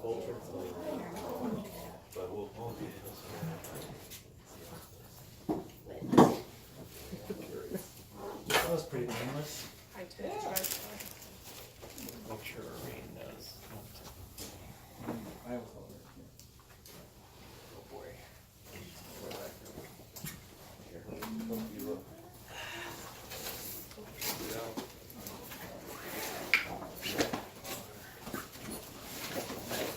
culture. But we'll That was pretty painless. I did. make sure Rain knows. I was over Oh boy. Here, hope you look.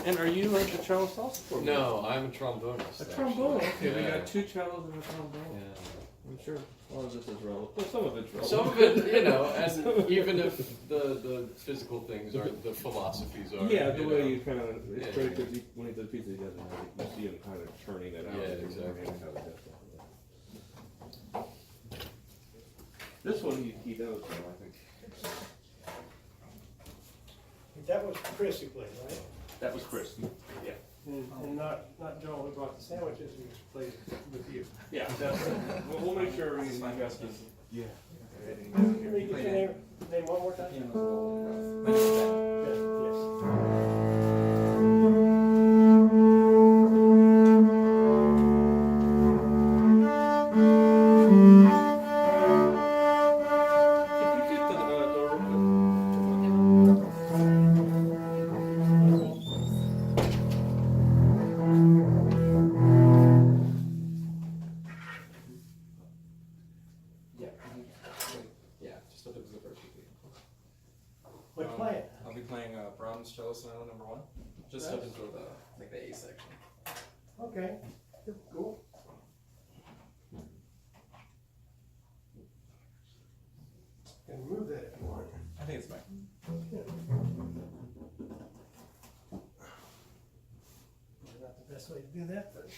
And are you like the cello salsa? No, I'm a trombonist. A trombone. actually. Okay, we Yeah. got 2 cellos and a trombone. Yeah. I'm sure a lot of this is relevant. Well, some of it's relevant. Some of it, you know, and even if the physical things aren't, the philosophies are. Yeah, the way know. you kind of, it's Yeah, great yeah. because when he does pizza, he doesn't have it. You see him kind of churning it out. Yeah, with his exactly. hand, how he does that. This one he knows, though, I think. That was Chris who played, right? That was Chris. Yeah. And not Joe who brought the sandwiches, who played with you. Yeah, definitely. We'll make sure we got this. Yeah. Can you get your name one more time? there. Yes, yes. Can you get the door open? Yeah. Yeah, just what the zipper should be. What you playing? I'll be playing Brahms Cello Sonata No. 1. Just up until the A section. Okay, cool. Can move that if you want. I think it's fine. Not the best way to do that, but.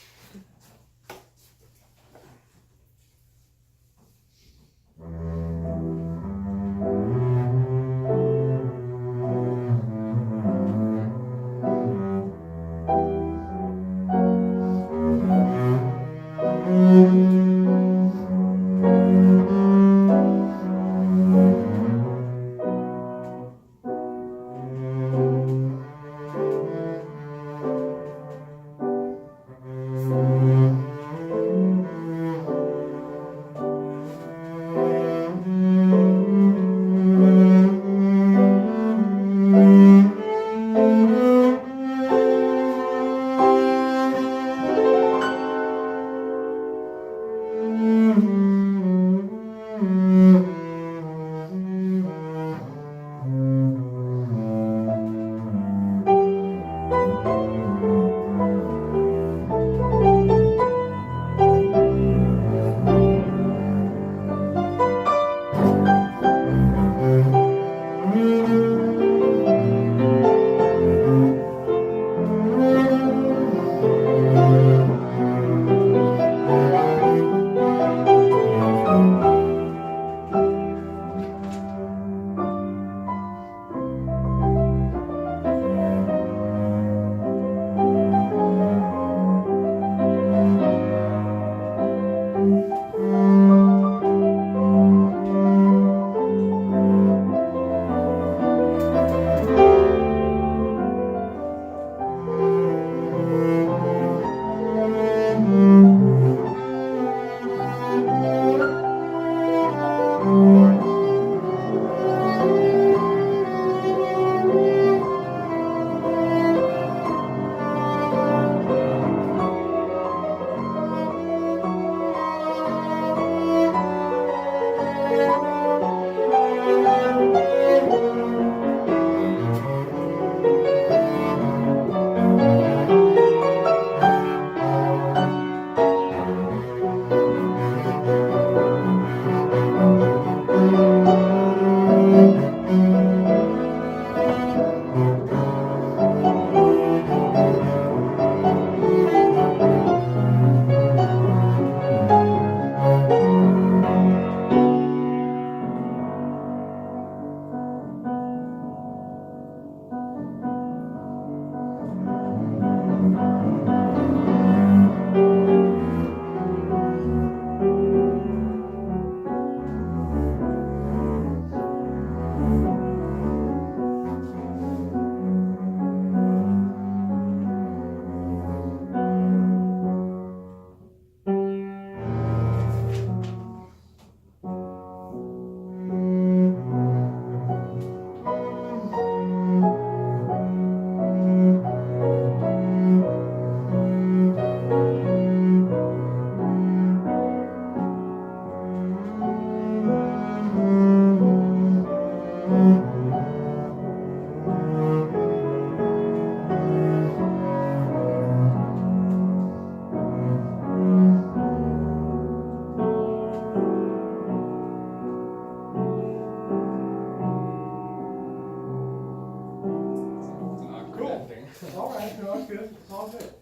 All right, no, it's good, it's all good.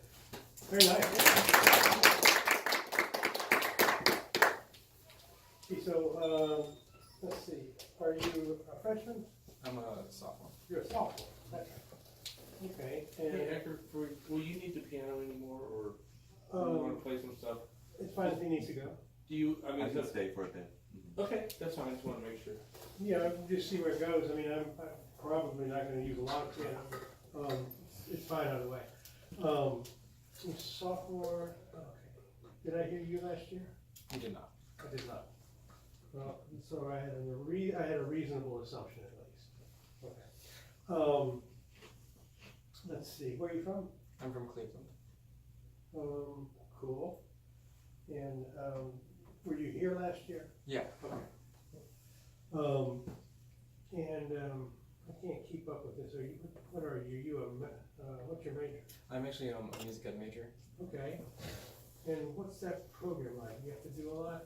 Very nice. Okay, so, let's see, are you a freshman? I'm a sophomore. You're a sophomore, that's right. Okay, Hey, and, Edgar, will you need the piano anymore, or do you wanna play some stuff? it's fine if he needs to go. Do you, I I mean, can stay for a bit. okay, that's fine, I just wanna make sure. Yeah, just see where it goes. I mean, I'm probably not gonna use a lot of piano, but, it's fine either way. Sophomore, okay. Did I hear you last year? You did not. I did not. Well, so I had a reasonable assumption at least. Okay. Let's see, where are you from? I'm from Cleveland. Cool. And, were you here last year? Yeah. Okay. I can't keep up with this. What are you? What's your major? I'm actually a music ed major. Okay. And what's that program like? You have to do a lot?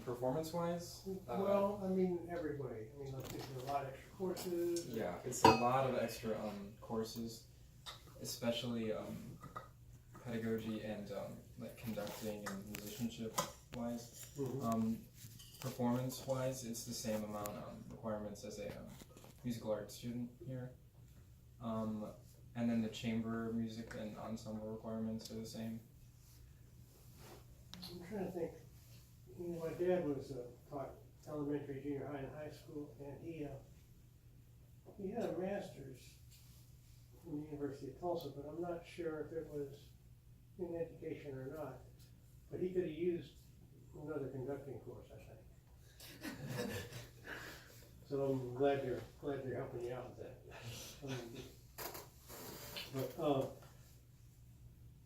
Performance-wise, Well, I mean, every way. I mean, like, is there a lot of extra courses? yeah, it's a lot of extra courses, especially pedagogy and like conducting and musicianship-wise. Mhm. Performance-wise, it's the same amount of requirements as a musical arts student here. And then the chamber music and ensemble requirements are the same. I'm trying to think. You know, my dad was taught elementary, junior high, and high school, and he had a master's from the University of Tulsa, but I'm not sure if it was in education or not. But he could have used another conducting course, I think. So I'm glad you're helping me out with that.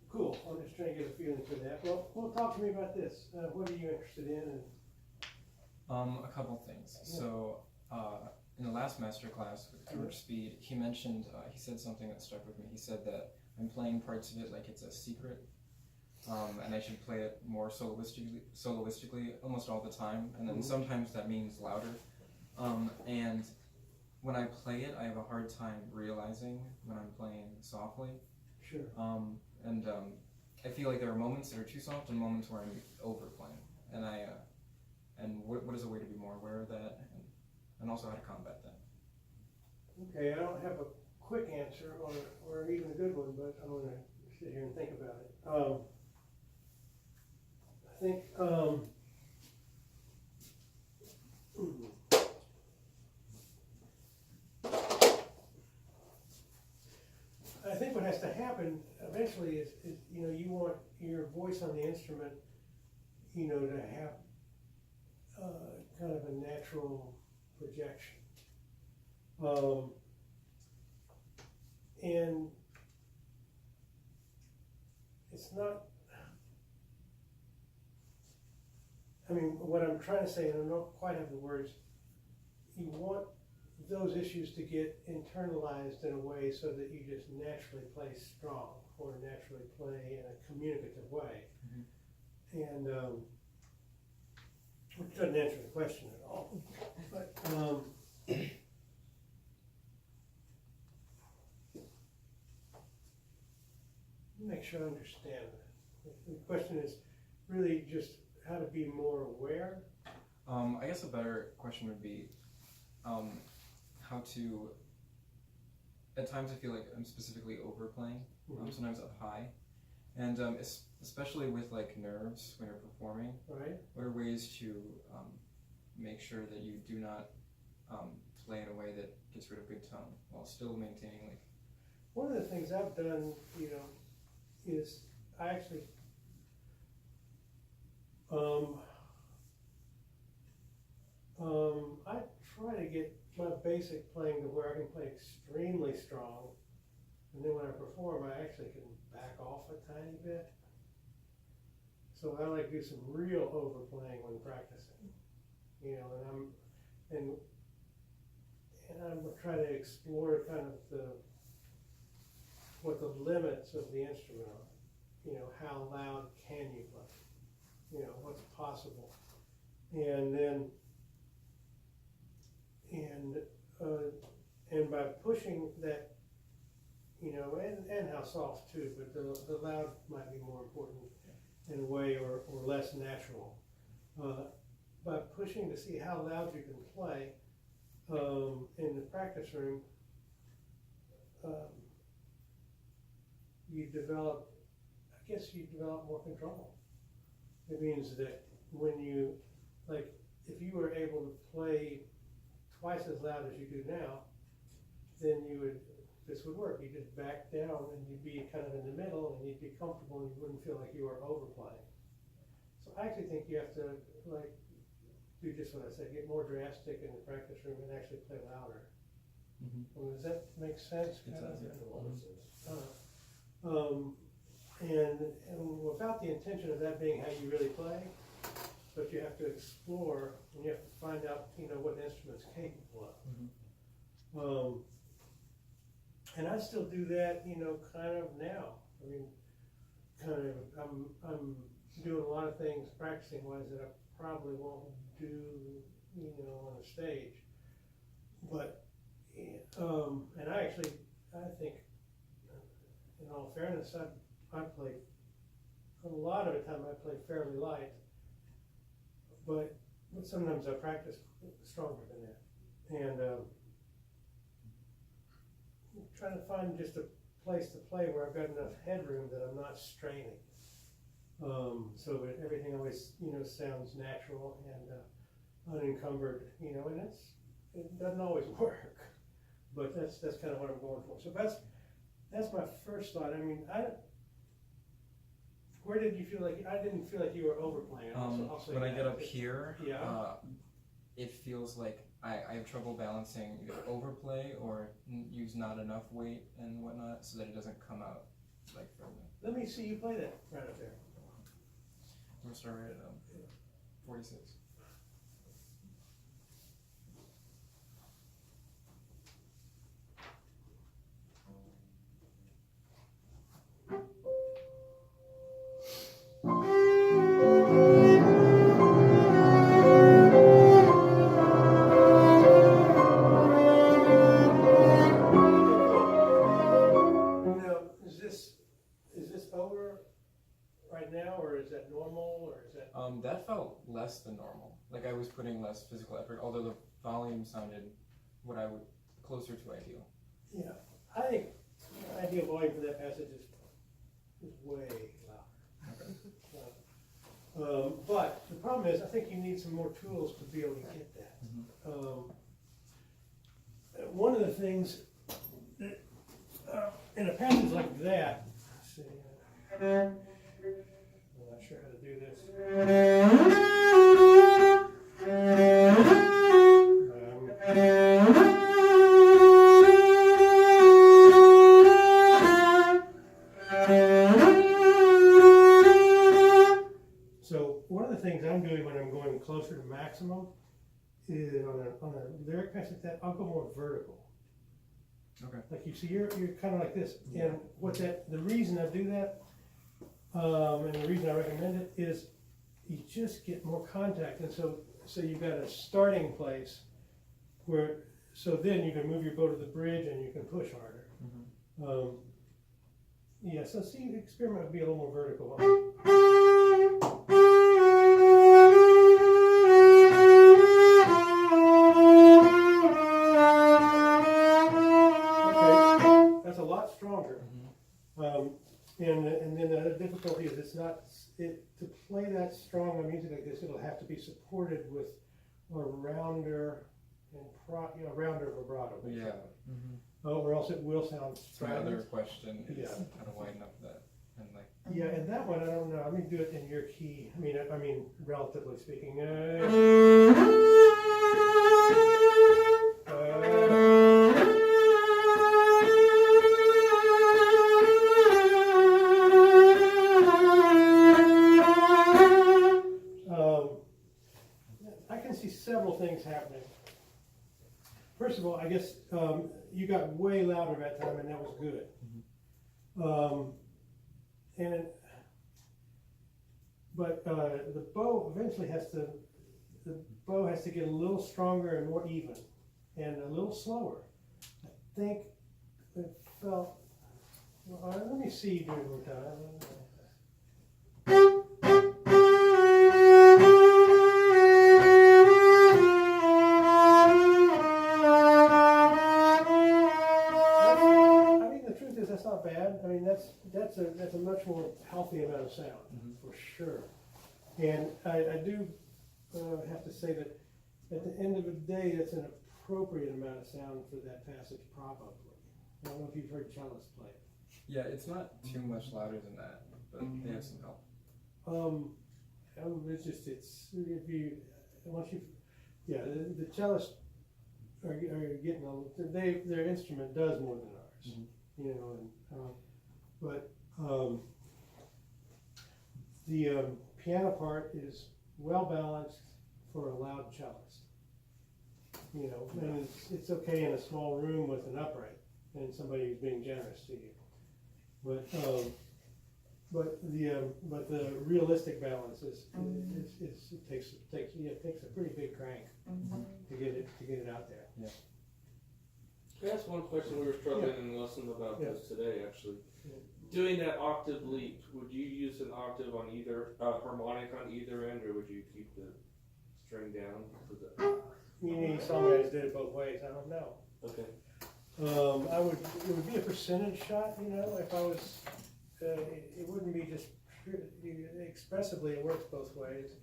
Cool. I'm just trying to get a feeling for that. Well, talk to me about this. What are you interested in? A couple things. Yeah. So, in the last Masterclass with George Speed, he mentioned, he said something that stuck with me. He said that I'm playing parts of it like it's a secret, and I should play it more soloistically almost all the time, and then sometimes that means louder. And when I play it, I have a hard time realizing when I'm playing softly. Sure. And I feel like there are moments that are too soft and moments where I'm overplaying. And what is a way to be more aware of that, and also how to combat that? Okay, I don't have a quick answer or even a good one, but I'm going to sit here and think about it. I think what has to happen eventually is you want your voice on the instrument, to have kind of a natural projection. And it's not, I mean, what I'm trying to say, and I don't quite have the words, you want those issues to get internalized in a way so that you just naturally play strong or naturally play in a communicative way. And which doesn't answer the question at all. But make sure I understand that. The question is really just how to be more aware. I guess a better question would be how to, at times I feel like I'm specifically overplaying, sometimes up high, and especially with like nerves when you're performing, Right. what are ways to make sure that you do not play in a way that gets rid of good tone while still maintaining like. One of the things I've done, is I actually I try to get my basic playing to where I can play extremely strong, and then when I perform, I actually can back off a tiny bit. So I like to do some real overplaying when practicing, and I'm trying to explore kind of what the limits of the instrument are. How loud can you play? What's possible, and then. And by pushing that, you know, and how soft too, but the loud might be more important in a way, or less natural. By pushing to see how loud you can play in the practice room, you develop more control. It means that when you, like, if you were able to play twice as loud as you do now, then this would work. You just back down and you'd be kind of in the middle and you'd be comfortable and you wouldn't feel like you were overplaying. So I actually think you have to, like, do just what I said, get more drastic in the practice room and actually play louder. Well, does that make sense? It does, yeah. And without the intention of that being how you really play, but you have to explore and you have to find out, you know, what instrument's capable of. And I still do that, you know, kind of now. I mean, I'm doing a lot of things practicing wise that I probably won't do, you know, on a stage. But, and I think, in all fairness, I play, a lot of the time I play fairly light, but sometimes I practice stronger than that. And trying to find just a place to play where I've got enough headroom that I'm not straining. So that everything always, you know, sounds natural and unencumbered, you know, and it doesn't always work, but that's kind of what I'm going for. So that's my first thought. I mean, where did you feel like, I didn't feel like you were overplaying. I'll say when I that. get up here, Yeah. it feels like I have trouble balancing either overplay or use not enough weight and whatnot so that it doesn't come out like firmly. Let me see you play that right up there. I'm gonna start right at 46. Now, is this over right now, or is that normal, or is that? That felt less than normal. Like I was putting less physical effort, although the volume sounded what I would closer to ideal. Yeah, I think ideal volume for that passage is way louder. But the problem is, I think you need some more tools to be able to get that. One of the things that, in a passage like that, let's see, I'm not sure how to do this. So one of the things I'm doing when I'm going closer to maximum is on a lyric passage like that, I'll go more vertical. Okay. Like you see, you're kind of like this, and the reason I do that, and the reason I recommend it is you just get more contact, and so you've got a starting place where, so then you can move your bow to the bridge and you can push harder. Yeah, so see, experiment would be a little more vertical. Okay, that's a lot stronger. And then the other difficulty is to play that strong on music like this, it'll have to be supported with a rounder and rounder vibrato. Yeah. Or else it will sound That's my other question is how to widen up that and like. Yeah, and that one I don't know. Let me do it in your key. I mean, relatively speaking. I can see several things happening. First of all, I guess you got way louder that time, and that was good. But the bow eventually has to get a little stronger and more even, and a little slower. I think it felt Well, let me see you do it one more time. I mean, the truth is that's not bad. I mean, that's a much more healthy amount of sound for sure. And I do have to say that at the end of the day, that's an appropriate amount of sound for that passage, probably. I don't know if you've heard cellists play it. Yeah, it's not too much louder than that, but they have some help. It's just, if you, once you, yeah, the cellists are getting their instrument does more than ours, you know, but the piano part is well balanced for a loud cellist, you know, and it's okay in a small room with an upright and somebody who's being generous to you, but the realistic balance is it takes a pretty big crank to get it out there. Yeah. Can I ask one question? We were struggling in the lesson about this today, actually. Doing that octave leap, would you use an octave on either harmonic on either end, or would you keep the string down? Some guys did it both ways. I don't know. Okay. It would be a percentage shot, you know, if I was, it wouldn't be just expressively, it works both ways.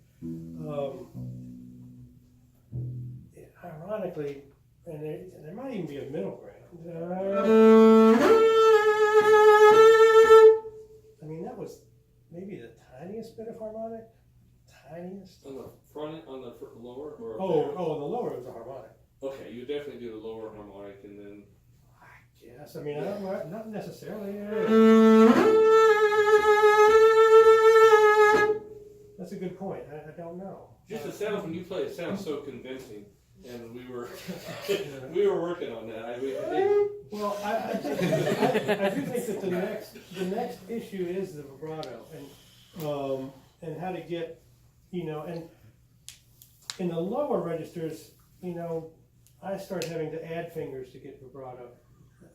Ironically, and there might even be a middle ground. I mean, that was maybe the tiniest bit of harmonic. Tiniest? On the front, on the lower? Or the lower was a harmonic. Okay, you definitely do the lower harmonic and then... Yes, I mean, not necessarily. That's a good point. I don't know. Just the sound when you play, it sounds so convincing, and we were working on that. Well, I do think that the next issue is the vibrato and how to get, you know, and in the lower registers, you know, I start having to add fingers to get vibrato.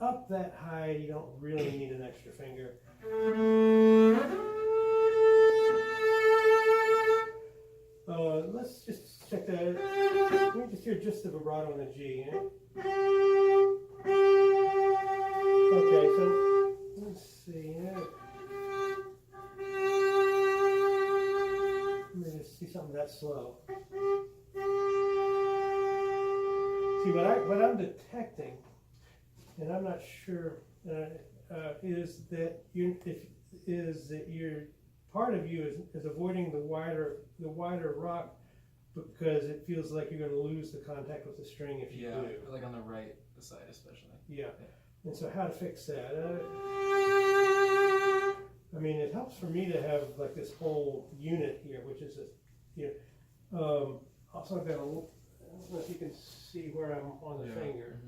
Up that high, you don't really need an extra finger. Let's just check that. Let me just hear just the vibrato on the G. Yeah? Okay, so let's see. Yeah. Let me just see something that slow. See what I'm detecting, and I'm not sure, is that your part of you is avoiding the wider rock because it feels like you're going to lose the contact with the string if you do. Like on the right side especially. Yeah. And so how to fix that? I mean, it helps for me to have like this whole unit here, which is also I've got I don't know if you can see where I'm on the finger.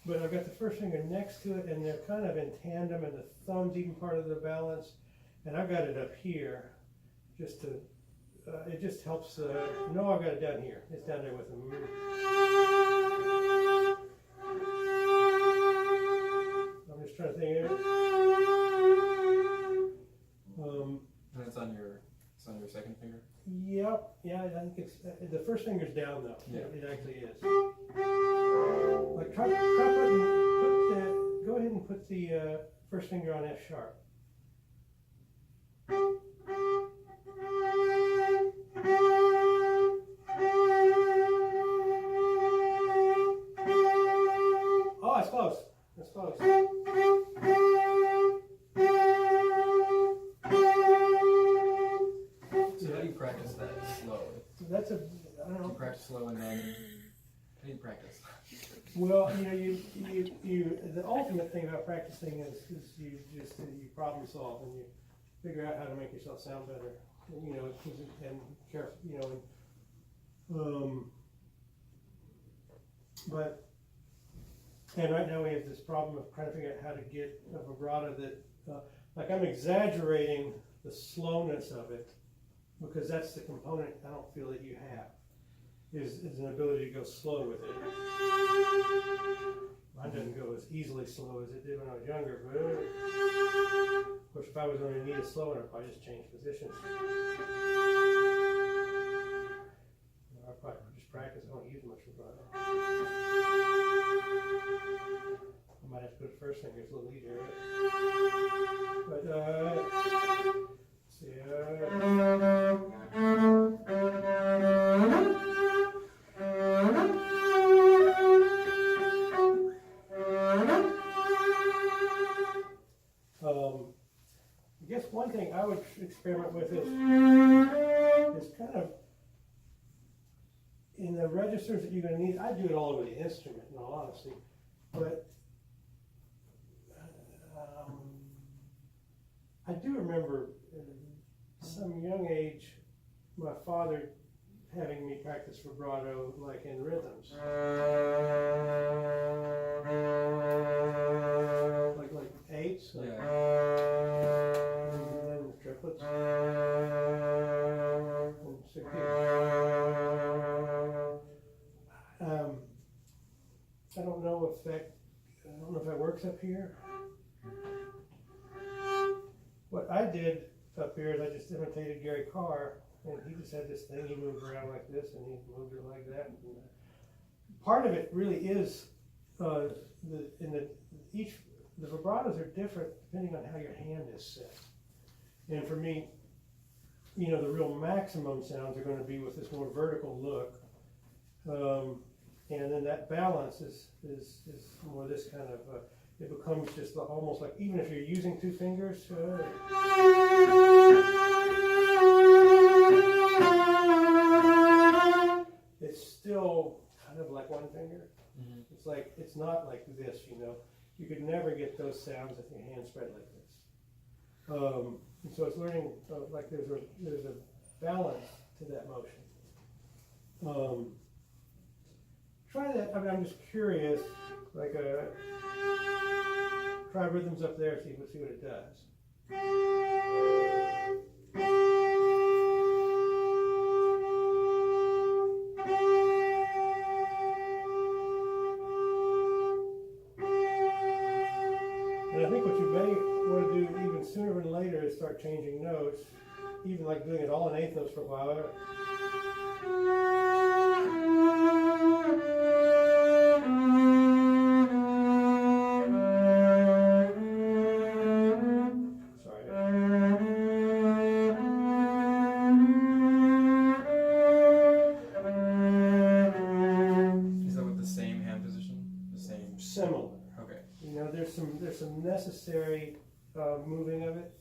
But I've got the first finger next to it, and they're kind of in tandem, and the thumb's even part of the balance. And I've got it up here, just to, it just helps, no, I've got it down here. It's down there with them. I'm just trying to think here. And it's on your second finger? Yep, yeah, I think it's, the first finger's down though. Yeah. It actually is. Like go ahead and put the first finger on F sharp. Oh, it's close. It's close. So how do you practice that slow? That's a, I don't know. You practice slow and then, how do you practice? Well, you know, the ultimate thing about practicing is you problem solve and you figure out how to make yourself sound better, you know, and careful, you know, and right now we have this problem of trying to figure out how to get a vibrato that, like I'm exaggerating the slowness of it because that's the component I don't feel that you have. Is an ability to go slow with it. Mine doesn't go easily slow as it did when I was younger. But of course, if I was going to need it slow enough, I just change positions. I probably just practice. I don't use much vibrato. I might have to go to first finger. It's a little easier. But let's see. I guess one thing I would experiment with is kind of in the registers that you're going to need. I do it all over the instrument, in all honesty, but I do remember at some young age my father having me practice vibrato like in rhythms, like eights, and then triplets, and sixteens. I don't know if that works up here. What I did up here is I just imitated Gary Carr, and he just had this thing. He moved around like this, and he moved it like that. And part of it really is the vibratos are different depending on how your hand is set. And for me, the real maximum sounds are going to be with this more vertical look, and then that balance is more this kind of. It becomes just almost like, even if you're using two fingers, it's still kind of like one finger. Mm-hmm. It's not like this, You could never get those sounds if your hand spread like this. And so it's learning, like there's a balance to that motion. Try that. I mean, I'm just curious, try rhythms up there, see what it does. And I think what you may want to do even sooner than later is start changing notes, even like doing it all in eighth notes for a while. There's some necessary moving of it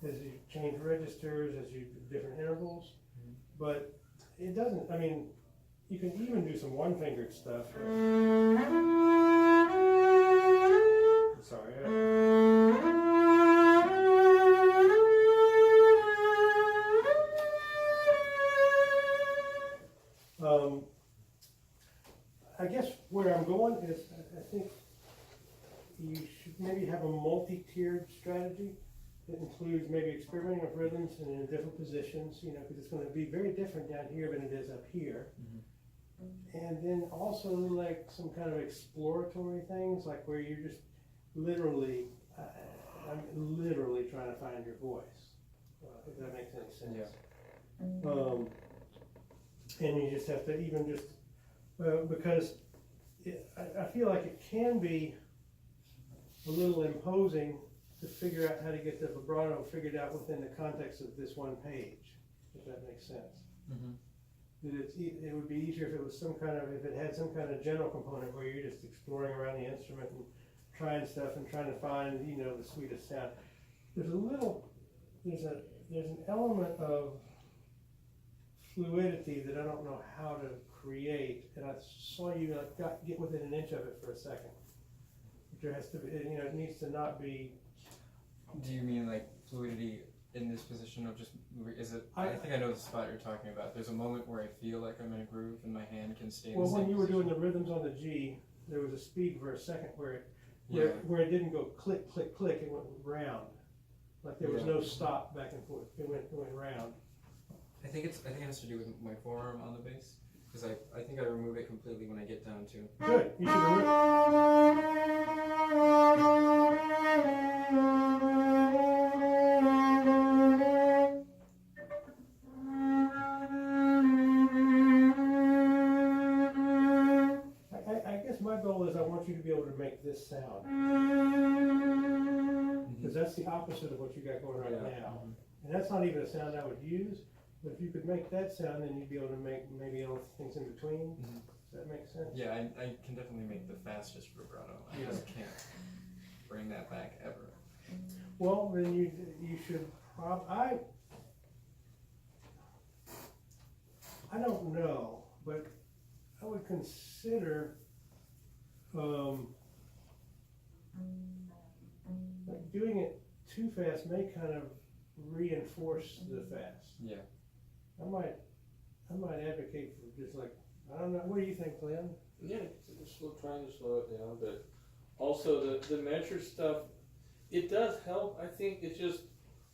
as you change registers, as you do different intervals, but it doesn't. I mean, you can even do some one-fingered stuff. Sorry. I guess where I'm going is, I think you should maybe have a multi-tiered strategy that includes maybe experimenting with rhythms and in different positions, because it's going to be very different down here than it is up here. Mm-hmm. And then also like some kind of exploratory things, like where you're just literally, I'm literally trying to find your voice, if that makes any sense. Yeah. And you just have to even just, because I feel like it can be a little imposing to figure out how to get the vibrato figured out within the context of this one page, if that makes sense. Mm-hmm. It would be easier if it was if it had some kind of general component where you're just exploring around the instrument and trying stuff and trying to find, the sweetest sound. There's an element of fluidity that I don't know how to create, and I saw you get within an inch of it for a second. There has to be, it needs to not be. Do you mean like fluidity in this position of just moving? Is it? I think I know the spot you're talking about. There's a moment where I feel like I'm in a groove and my hand can stay. Well, when you were doing the rhythms on the G, there was a speed for a second where it didn't go click, click, click. It went round, like there was no stop back and forth. It went round. I think it has to do with my forearm on the bass. Because I think I remove it completely when I get down to. Good. You should remove it. be able to make this sound. Because that's the opposite of what you got going right now. And that's not even a sound I would use, but if you could make that sound, then you'd be able to make maybe other things in between. Does that make sense? Yeah, I can definitely make the fastest vibrato. I just can't bring that back ever. Well, then you should I don't know, but I would consider like doing it too fast may kind of reinforce the fast. Yeah. I might advocate for just like, I don't know, what do you think, Glenn? Yeah, trying to slow it down, but also the measure stuff, it does help. I think it's just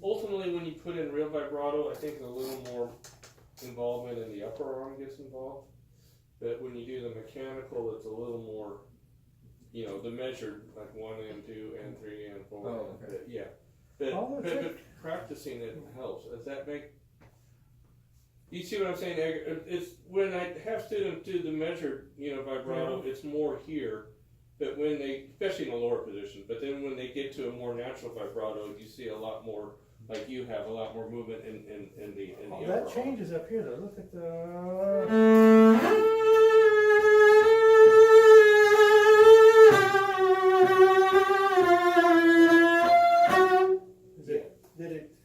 ultimately when you put in real vibrato, I think a little more involvement in the upper arm gets involved. But when you do the mechanical, it's a little more, the measured, like 1 and 2 and 3 and 4. Oh, okay. Yeah. But practicing it helps. Does that make? You see what I'm saying, Edgar? It's when I have students do the measured, vibrato, it's more here. But when they, especially in a lower position, but then when they get to a more natural vibrato, you see a lot more, like you have a lot more movement in the upper That arm. changes up here though. Look at the.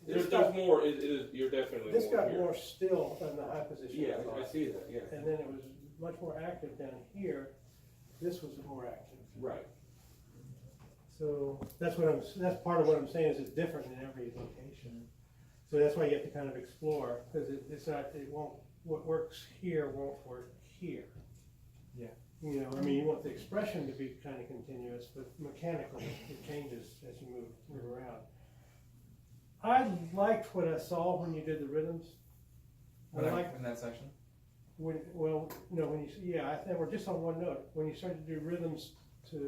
There's more. You're definitely. This more got here. more still in the high position. Yeah, I see that. Yeah. And then it was much more active down here. This was more active. Right. So that's part of what I'm saying is it's different in every location. So that's why you have to kind of explore, because what works here won't work here. Yeah. You want the expression to be kind of continuous, but mechanically it changes as you move around. I liked what I saw when you did the rhythms. In that section? I think we're just on one note. When you started to do rhythms,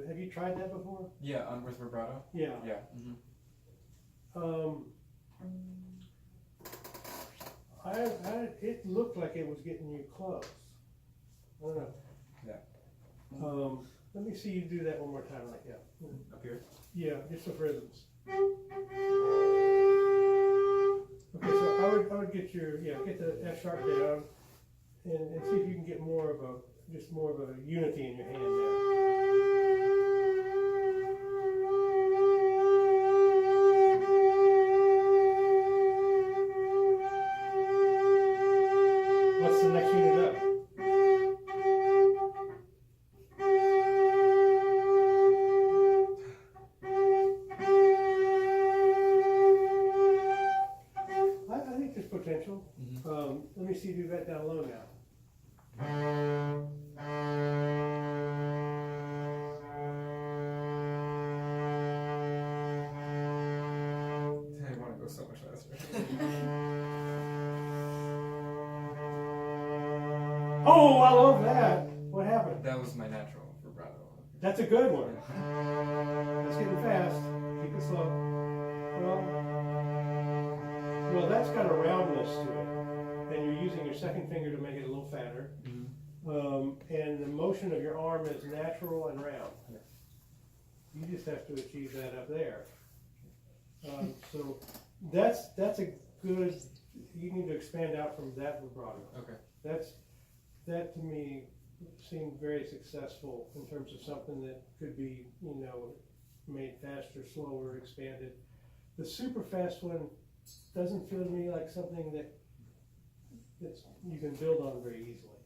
have you tried that before? Yeah, with vibrato? Yeah. Yeah. It looked like it was getting you close. I don't know. Yeah. Let me see you do that one more time, like that. Up here? Yeah, just with rhythms. Okay, so I would get the F sharp down and see if you can get more of a unity in your hand there. What's the next unit up? I think there's potential. Let me see you do that down low now. I want to go so much faster. Oh, I love that. What happened? That was my natural vibrato. That's a good one. It's getting fast. Keep it slow. Well, that's got a roundness to it. And you're using your second finger to make it a little fatter. And the motion of your arm is natural and round. You just have to achieve that up there. So that's a good. You need to expand out from that vibrato. Okay. That to me seemed very successful in terms of something that could be made faster, slower, expanded. The super fast one doesn't feel to me like something that you can build on very easily.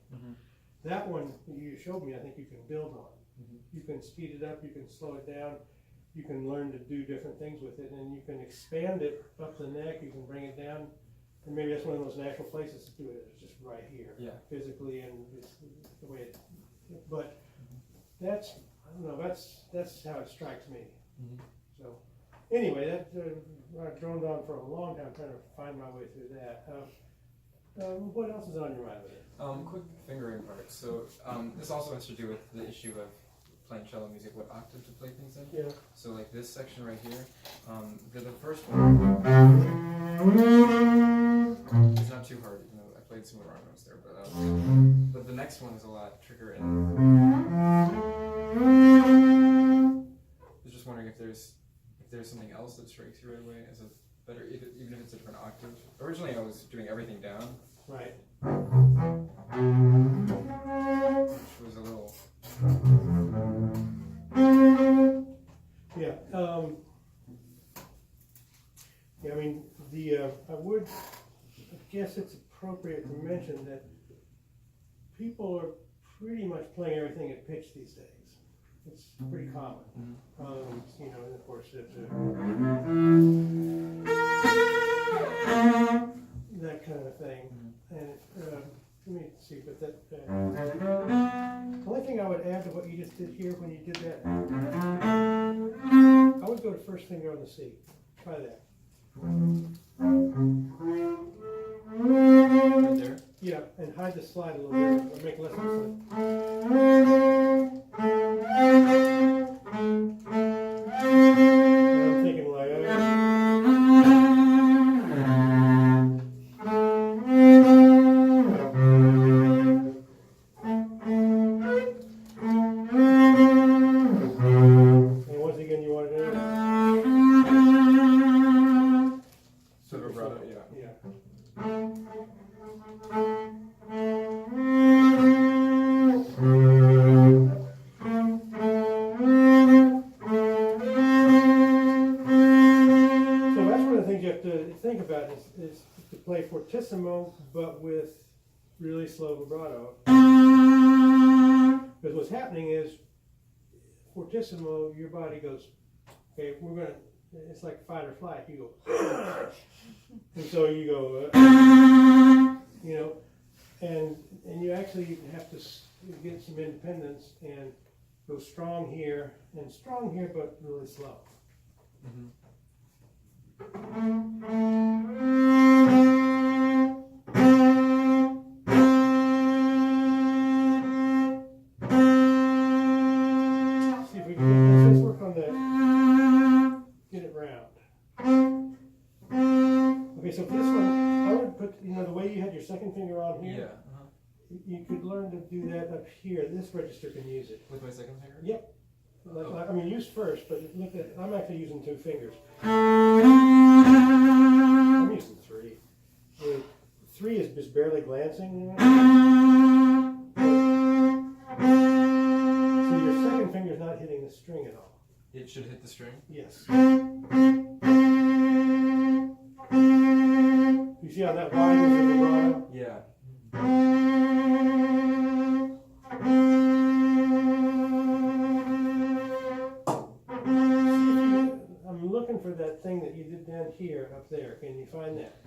That one that you showed me, I think you can build on. You can speed it up, you can slow it down, you can learn to do different things with it, and you can expand it up the neck, you can bring it down, and maybe that's one of those natural places to do it, is just right here, physically, and it's the way it, but that's, I don't know, that's how it strikes me. So, anyway, that I droned on for a long time trying to find my way through that. What else is on your mind with it? Quick fingering part. So this also has to do with the issue of playing cello music, what octave to play things in. Yeah. So like this section right here, the first one, it's not too hard, I played some wrong notes there, but the next one is a lot trickier. if there's something else that strikes you right away as a better, even if it's a different octave. Originally, I was doing everything down, Right. which was a little. Yeah. Yeah. I mean, I guess it's appropriate to mention that people are pretty much playing everything at pitch these days. It's pretty common. You know, and of course, that kind of thing. And let me see, but the only thing I would add to what you just did here when you did that, I would go to first finger on the C. Try that. Right there? Yeah, and hide the slide a little bit, or make less of a slide. I'm thinking like, and once again, you want to do Sort of vibrato, yeah. yeah. So that's one of the things you have to think about is to play fortissimo, but with really slow vibrato. Because what's happening is fortissimo, your body goes, okay, it's like fight or flight. You go, and so you go, you know, and you actually have to get some independence and go strong here, but really slow. See if we can let's work on that. Get it round. Okay, so for this one, I would put, you know, the way you had your second finger on here. Yeah. You could learn to do that up here. This register can use it. With my second finger? Yep. I mean, use first, but look at, I'm actually using 2 fingers. I'm using 3. I mean, 3 is just barely glancing. You know? So your second finger's not hitting the string at all. It should hit the string? Yes. You see how that widens the vibrato? Yeah. I'm looking for that thing that you did down here, up there. Can you find that?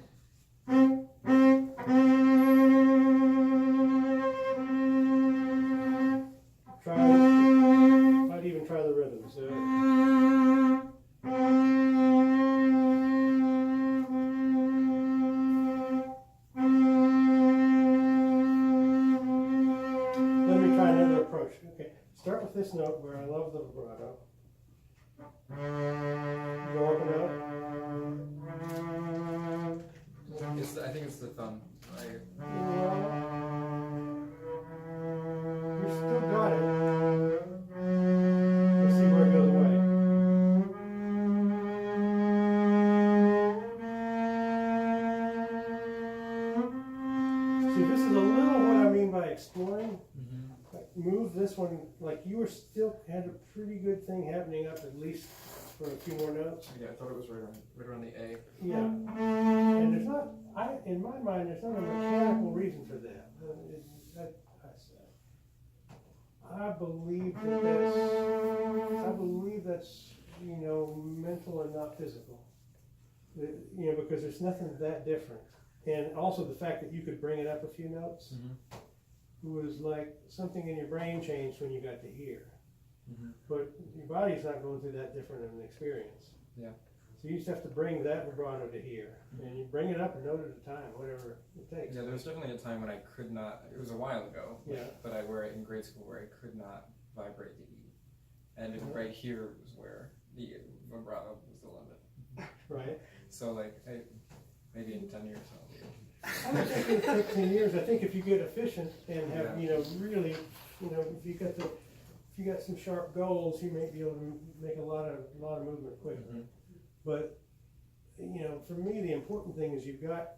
Might even try the rhythms. Let me try another approach. Okay, start with this note where I love the vibrato. Go up and out. I think it's the thumb. Right? You still got it. Let's see where it goes away. See, this is a little what I mean by exploring. Like, move this one, like you were still had a pretty good thing happening up at least for a few more notes. Yeah, I thought it was right around the A. Yeah. And there's not, in my mind, there's not a mechanical reason for that. I believe that's, you know, mental and not physical. You know, because there's nothing that different. And also the fact that you could bring it up a few notes was like something in your brain changed when you got to hear. But your body's not going through that different of an experience. Yeah. So you just have to bring that vibrato to here. And you bring it up a note at a time, whatever it takes. Yeah, there was definitely a time when I could not, it was a while ago, but I were in grade school where I could not vibrate the E. And right here was where the vibrato was the limit. Right. So like, maybe in 10 years I'll be I don't think in 15 years, I think if you get efficient and have, you know, really, you know, if if you got some sharp goals, you may be able to make a lot of movement quickly. But you know, for me, the important thing is you've got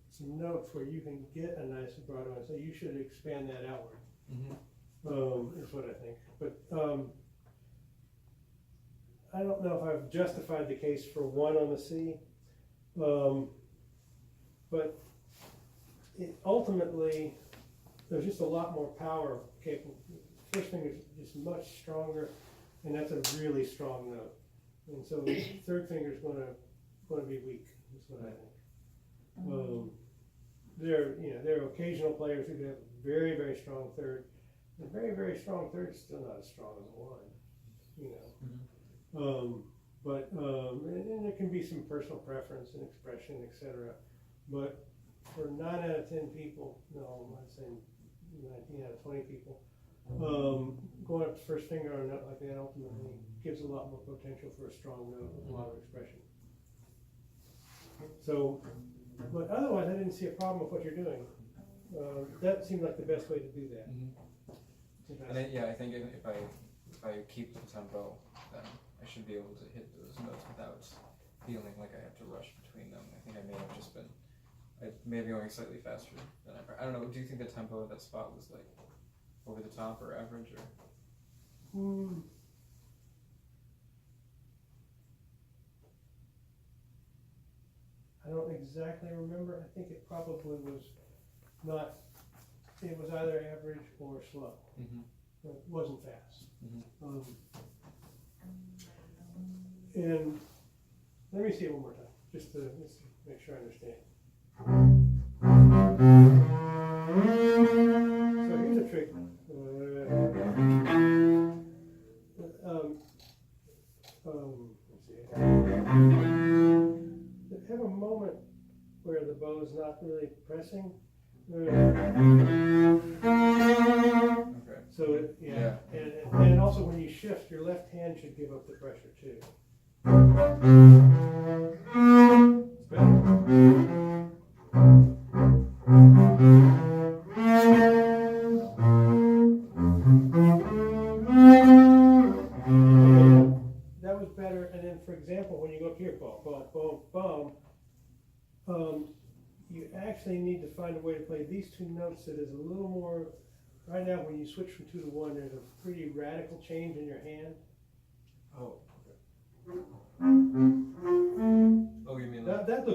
some notes where you can get a nice vibrato, and so you should expand that outward. Is what I think. But I don't know if I've justified the case for 1 on the C, but ultimately there's just a lot more power capable. First finger is just much stronger, and that's a really strong note. And so the third finger is going to be weak. Is what I think. There are occasional players who have a very, very strong third. A very, very strong third is still not as strong as a 1. You know. And it can be some personal preference and expression, etc. But for 9 out of 10 people, no, I'm not saying 19 out of 20 people, going up to first finger on a note like that ultimately gives a lot more potential for a strong note with a lot of expression. So, but otherwise, I didn't see a problem with what you're doing. That seemed like the best way to do that. And I think if I keep the tempo, then I should be able to hit those notes without feeling like I have to rush between them. I think I may have just been, I may be going slightly faster than ever. I don't know. Do you think the tempo of that spot was like over the top or average or? I don't exactly remember. I think it probably was not. It was either average or slow. It wasn't fast. And let me see it one more time, just to make sure I understand. So here's a trick. Let's see. Have a moment where the bow is not really pressing. So and also when you shift, your left hand should give up the pressure too. It's better. That was better. And then, for example, when you go up here, boom, boom, boom, boom, you actually need to find a way to play these 2 notes that is a little more. Right now, when you switch from 2 to 1, there's a pretty radical change in your hand. Oh, you mean that looks